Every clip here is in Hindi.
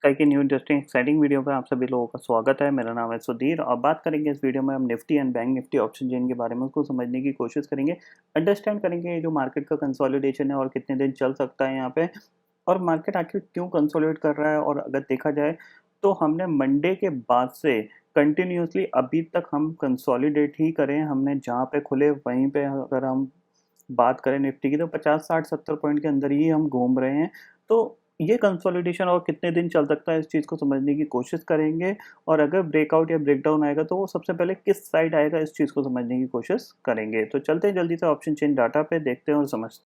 कल की न्यू इंटरेस्टिंग एक्साइटिंग वीडियो पे आप सभी लोगों का स्वागत है। मेरा नाम है सुधीर और बात करेंगे इस वीडियो में हम Nifty and bank Nifty option chain के बारे में उसको समझने की कोशिश करेंगे। अंडरस्टैंड करेंगे ये जो मार्केट का कंसोलिडेशन है और कितने दिन चल सकता है यहाँ पे, और मार्केट आखिर क्यों कंसोलिडेट कर रहा है। और अगर देखा जाए तो हमने मंडे के बाद से कंटिन्यूसली अभी तक हम कंसोलिडेट ही करें। हमने जहाँ पे खुले वहीं पे अगर हम बात करें निफ्टी की तो 50 60 70 पॉइंट के अंदर ही हम घूम रहे हैं। तो ये कंसोलिडेशन और कितने दिन चल सकता है इस चीज़ को समझने की कोशिश करेंगे। और अगर ब्रेकआउट या ब्रेकडाउन आएगा तो वो सबसे पहले किस साइड आएगा इस चीज़ को समझने की कोशिश करेंगे। तो चलते हैं जल्दी से ऑप्शन चेन डाटा पे, देखते हैं और समझते हैं।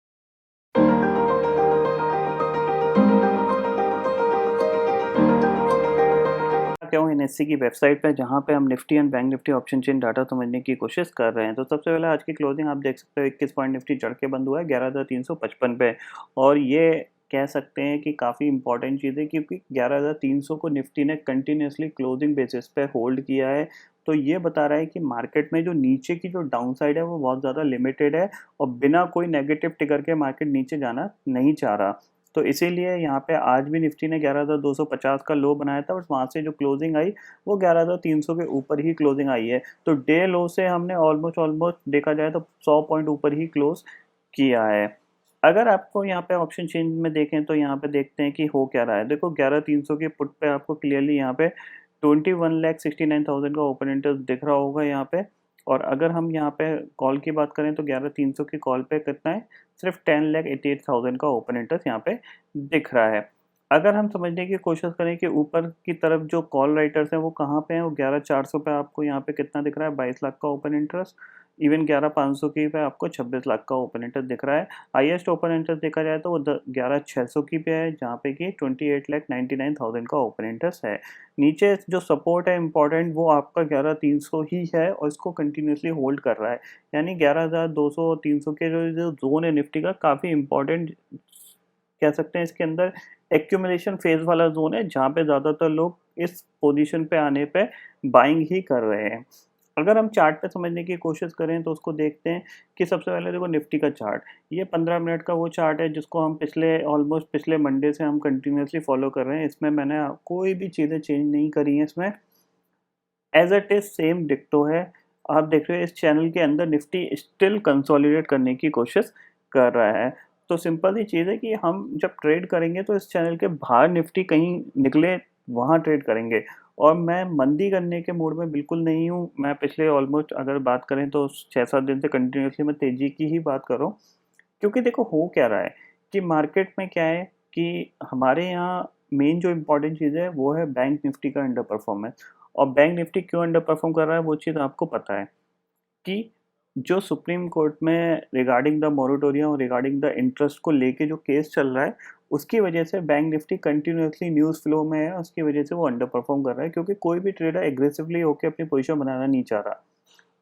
क्या हूँ एनएससी की वेबसाइट पे, जहाँ पे हम Nifty and bank Nifty option chain data समझने की कोशिश कर रहे हैं। तो सबसे पहले आज की क्लोजिंग आप देख सकते हो, 21 पॉइंट निफ्टी चढ़ के बंद हुआ है 11,355 पे। और ये कह सकते हैं कि काफ़ी इंपॉर्टेंट चीज़ है, क्योंकि 11,300 को निफ्टी ने कंटिन्यूसली क्लोजिंग बेसिस पे होल्ड किया है। तो ये बता रहा है कि मार्केट में जो नीचे की जो डाउन साइड है वो बहुत ज़्यादा लिमिटेड है और बिना कोई नेगेटिव टिगर के मार्केट नीचे जाना नहीं चाह रहा। तो इसीलिए यहाँ पे आज भी निफ्टी ने 11,250 का लो बनाया था, बट वहाँ से जो क्लोजिंग आई वो 11,300 के ऊपर ही क्लोजिंग आई है। तो डे लो से हमने ऑलमोस्ट ऑलमोस्ट देखा जाए तो 100 पॉइंट ऊपर ही क्लोज किया है। अगर आपको यहाँ पे ऑप्शन चेंज में देखें तो यहाँ पे देखते हैं कि हो क्या रहा है। देखो 11,300 के पुट पे आपको क्लियरली यहाँ पे 21,69,000 का ओपन इंटरेस्ट दिख रहा होगा यहाँ पे। और अगर हम यहाँ पे कॉल की बात करें तो 11,300 की कॉल पे कितना है, सिर्फ 10,88,000 का ओपन इंटरेस्ट यहाँ पे दिख रहा है। अगर हम समझने की कोशिश करें कि ऊपर की तरफ जो कॉल राइटर्स हैं वो कहाँ पे हैं, वो 11,400 पे आपको यहाँ पे कितना दिख रहा है, 22 लाख का ओपन इंटरेस्ट। इवन 11,500 की पे आपको 26 लाख का ओपन इंटरेस्ट दिख रहा है। हाईएस्ट ओपन इंटरेस्ट देखा जाए तो वो 11,600 की पे है, जहाँ पे कि 28,99,000 का ओपन इंटरेस्ट है। नीचे जो सपोर्ट है इंपॉर्टेंट, वो आपका 11,300 ही है और इसको कंटिन्यूसली होल्ड कर रहा है। यानी 11,200 और 300 के जो जोन है निफ्टी का, काफ़ी इंपॉर्टेंट कह सकते हैं। इसके अंदर एक्यूमुलेशन फेज वाला जोन है, जहाँ पे ज़्यादातर लोग इस पोजीशन पे आने पे बाइंग ही कर रहे हैं। अगर हम चार्ट पे समझने की कोशिश करें तो उसको देखते हैं कि सबसे पहले देखो निफ्टी का चार्ट। ये 15 मिनट का वो चार्ट है जिसको हम पिछले मंडे से हम कंटिन्यूसली फॉलो कर रहे हैं। इसमें मैंने कोई भी चीज़ें चेंज नहीं करी हैं इसमें, एज इट इज सेम डिक्टो है। आप देख रहे हो इस चैनल के अंदर निफ्टी स्टिल कंसोलिडेट करने की कोशिश कर रहा है। तो सिंपल सी चीज़ है कि हम जब ट्रेड करेंगे तो इस चैनल के बाहर निफ्टी कहीं निकले वहाँ ट्रेड करेंगे। और मैं मंदी करने के मूड में बिल्कुल नहीं हूँ। मैं पिछले ऑलमोस्ट अगर बात करें तो 6-7 दिन से कंटिन्यूसली मैं तेज़ी की ही बात कर रहा हूँ। क्योंकि देखो हो क्या रहा है कि मार्केट में क्या है कि हमारे यहाँ मेन जो इम्पोर्टेंट चीज़ है वो है बैंक निफ्टी का अंडर परफॉर्मेंस। और बैंक निफ्टी क्यों अंडर परफॉर्म कर रहा है वो चीज़ आपको पता है कि जो सुप्रीम कोर्ट में रिगार्डिंग द मोरेटोरियम और रिगार्डिंग द इंटरेस्ट को लेके जो केस चल रहा है, उसकी वजह से bank Nifty continuously news flow में है। उसकी वजह से वो अंडर परफॉर्म कर रहा है, क्योंकि कोई भी ट्रेडर एग्रेसिवली होकर अपनी पोजीशन बनाना नहीं चाह रहा,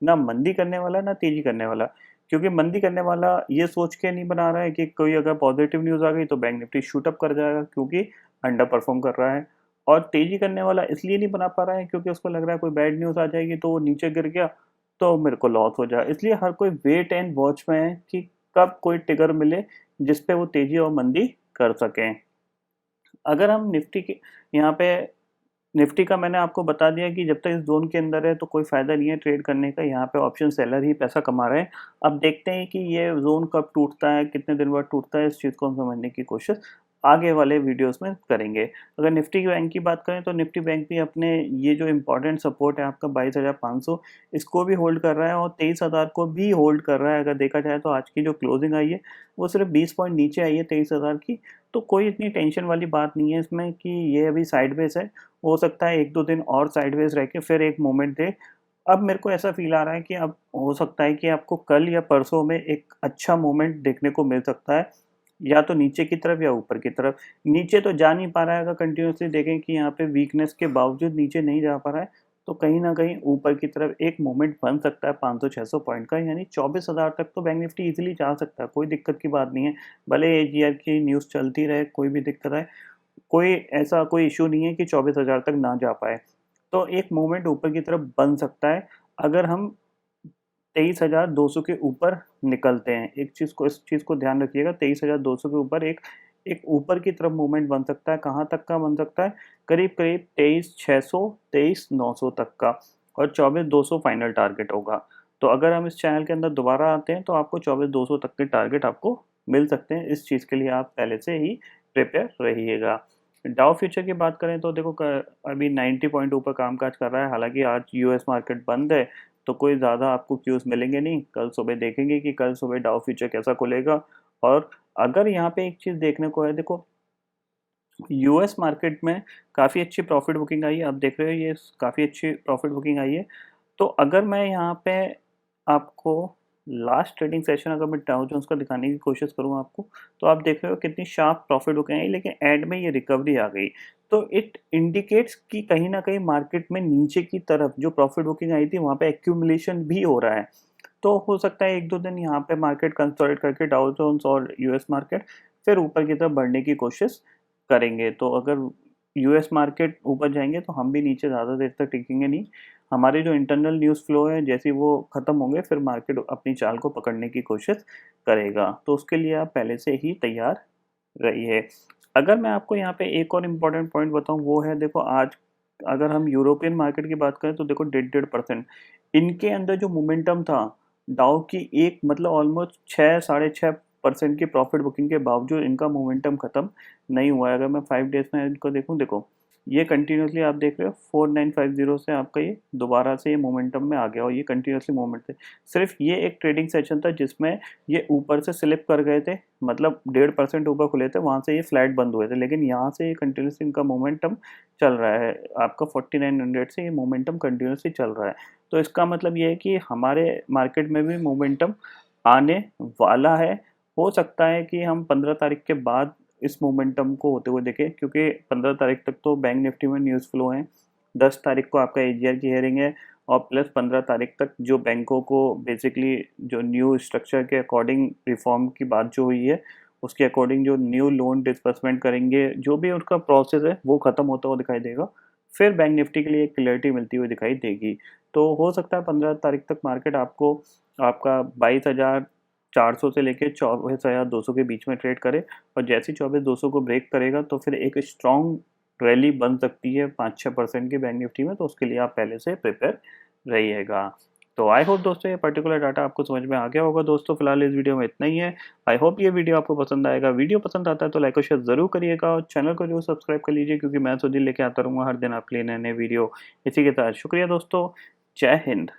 ना मंदी करने वाला ना तेजी करने वाला। क्योंकि मंदी करने वाला ये सोच के नहीं बना रहा है कि कोई अगर पॉजिटिव न्यूज़ आ गई तो बैंक निफ्टी शूट अप कर जाएगा, क्योंकि अंडर परफॉर्म कर रहा है। और तेजी करने वाला इसलिए नहीं बना पा रहा है क्योंकि उसको लग रहा है कोई बैड न्यूज़ आ जाएगी तो वो नीचे गिर गया तो मेरे को लॉस हो जाए। इसलिए हर कोई वेट एंड वॉच में है कि कब कोई ट्रिगर मिले जिसपे वो तेजी और मंदी कर सकें। अगर हम निफ्टी के यहाँ पे, निफ्टी का मैंने आपको बता दिया कि जब तक इस जोन के अंदर है तो कोई फ़ायदा नहीं है ट्रेड करने का। यहाँ पे ऑप्शन सेलर ही पैसा कमा रहे हैं। अब देखते हैं कि ये जोन कब टूटता है, कितने दिन बाद टूटता है, इस चीज़ को हम समझने की कोशिश आगे वाले वीडियोस में करेंगे। अगर निफ्टी की बैंक की बात करें तो निफ्टी बैंक भी अपने ये जो इम्पोर्टेंट सपोर्ट है आपका 22,500, इसको भी होल्ड कर रहा है और 23,000 को भी होल्ड कर रहा है। अगर देखा जाए तो आज की जो क्लोजिंग आई है वो सिर्फ 20 पॉइंट नीचे आई है 23,000 की। तो कोई इतनी टेंशन वाली बात नहीं है इसमें कि ये अभी साइडवेज है। हो सकता है 1-2 दिन और साइडवेज रह के फिर एक मूवमेंट दे। अब मेरे को ऐसा फ़ील आ रहा है कि अब हो सकता है कि आपको कल या परसों में एक अच्छा मूवमेंट देखने को मिल सकता है, या तो नीचे की तरफ या ऊपर की तरफ। नीचे तो जा नहीं पा रहा है, अगर कंटिन्यूअसली देखें कि यहाँ पे वीकनेस के बावजूद नीचे नहीं जा पा रहा है, तो कहीं न कहीं ऊपर की तरफ एक मूवमेंट बन सकता है 500-600 पॉइंट का, यानी 24,000 तक तो बैंक निफ्टी ईज़िली जा सकता है, कोई दिक्कत की बात नहीं है। भले एजीआर की न्यूज़ चलती रहे, कोई भी दिक्कत आए, कोई इश्यू नहीं है कि 24,000 तक ना जा पाए। तो एक मूवमेंट ऊपर की तरफ बन सकता है अगर हम 23,200 के ऊपर निकलते हैं। एक चीज़ को इस चीज़ को ध्यान रखिएगा, 23,200 के ऊपर एक एक ऊपर की तरफ मूवमेंट बन सकता है। कहाँ तक का बन सकता है? करीब करीब 23,600 23,900 तक का, और 24,200 फाइनल टारगेट होगा। तो अगर हम इस चैनल के अंदर दोबारा आते हैं तो आपको 24,200 तक के टारगेट आपको मिल सकते हैं। इस चीज़ के लिए आप पहले से ही प्रिपेयर रहिएगा। डाउ फ्यूचर की बात करें तो देखो अभी 90 पॉइंट ऊपर कामकाज कर रहा है। हालांकि आज यूएस मार्केट बंद है, तो कोई ज़्यादा आपको क्यूज मिलेंगे नहीं। कल सुबह देखेंगे कि कल सुबह डाउ फ्यूचर कैसा खुलेगा। और अगर यहाँ पे एक चीज़ देखने को है, देखो यूएस मार्केट में काफ़ी अच्छी प्रॉफिट बुकिंग आई है। आप देख रहे हो ये काफ़ी अच्छी प्रॉफिट बुकिंग आई है। तो अगर मैं यहाँ पे आपको लास्ट ट्रेडिंग सेशन अगर मैं डाउ जोन्स का दिखाने की कोशिश करूँ आपको, तो आप देख रहे हो कितनी शार्प प्रॉफिट बुकिंग आई, लेकिन एंड में ये रिकवरी आ गई। तो इट इंडिकेट्स कि कहीं ना कहीं मार्केट में नीचे की तरफ जो प्रॉफिट बुकिंग आई थी वहाँ पे एक्यूमुलेशन भी हो रहा है। तो हो सकता है एक दो दिन यहाँ पे मार्केट कंसोलिडेट करके डाउ जोन्स और यूएस मार्केट फिर ऊपर की तरफ बढ़ने की कोशिश करेंगे। तो अगर यूएस मार्केट ऊपर जाएंगे तो हम भी नीचे ज़्यादा देर तक टिकेंगे नहीं। हमारे जो इंटरनल न्यूज़ फ्लो है जैसे वो ख़त्म होंगे फिर मार्केट अपनी चाल को पकड़ने की कोशिश करेगा। तो उसके लिए आप पहले से ही तैयार रहिए। अगर मैं आपको यहाँ पे एक और इम्पॉर्टेंट पॉइंट बताऊँ, वो है देखो आज अगर हम यूरोपियन मार्केट की बात करें तो देखो 1.5% इनके अंदर जो मोमेंटम था डाउ की, एक मतलब ऑलमोस्ट 6 साढ़े 6% की प्रॉफिट बुकिंग के बावजूद इनका मोमेंटम खत्म नहीं हुआ है। अगर मैं 5 डेज में इनको देखूँ, देखो ये कंटिन्यूसली आप देख रहे हो 4950 से आपका ये दोबारा से ये मोमेंटम में आ गया, और ये कंटिन्यूसली मोमेंट थे। सिर्फ ये एक ट्रेडिंग सेशन था जिसमें ये ऊपर से स्लिप कर गए थे, मतलब 1.5% ऊपर खुले थे, वहाँ से ये फ्लैट बंद हुए थे, लेकिन यहाँ से ये कंटिन्यूसली इनका मोमेंटम चल रहा है। आपका 4900 से ये मोमेंटम कंटिन्यूसली चल रहा है। तो इसका मतलब ये है कि हमारे मार्केट में भी मोमेंटम आने वाला है। हो सकता है कि हम 15 तारीख के बाद इस मोमेंटम को होते हुए देखें, क्योंकि 15 तारीख तक तो बैंक निफ्टी में न्यूज़ फ्लो है। 10 तारीख को आपका एजीआर की हेयरिंग है, और प्लस 15 तारीख तक जो बैंकों को बेसिकली जो न्यू स्ट्रक्चर के अकॉर्डिंग रिफॉर्म की बात जो हुई है उसके अकॉर्डिंग जो न्यू लोन डिस्बर्समेंट करेंगे, जो भी उनका प्रोसेस है वो ख़त्म होता हुआ दिखाई देगा। फिर बैंक निफ्टी के लिए एक क्लियरिटी मिलती हुई दिखाई देगी। तो हो सकता है 15 तारीख तक मार्केट आपको आपका 22,400 से लेकर 24,200 के बीच में ट्रेड करे, और जैसे ही 24,200 को ब्रेक करेगा तो फिर एक स्ट्रॉन्ग रैली बन सकती है 5-6% की बैंक निफ्टी में। तो उसके लिए आप पहले से प्रिपेयर रहिएगा। तो आई होप दोस्तों ये पर्टिकुलर डाटा आपको समझ में आ गया होगा। दोस्तों फिलहाल इस वीडियो में इतना ही है। आई होप ये वीडियो आपको पसंद आएगा। वीडियो पसंद आता है तो लाइक और शेयर जरूर करिएगा, और चैनल को जरूर सब्सक्राइब कर लीजिए, क्योंकि मैं तो दिन लेके आता रहूँगा हर दिन आपके लिए नए नए वीडियो। इसी के साथ शुक्रिया दोस्तों, जय हिंद।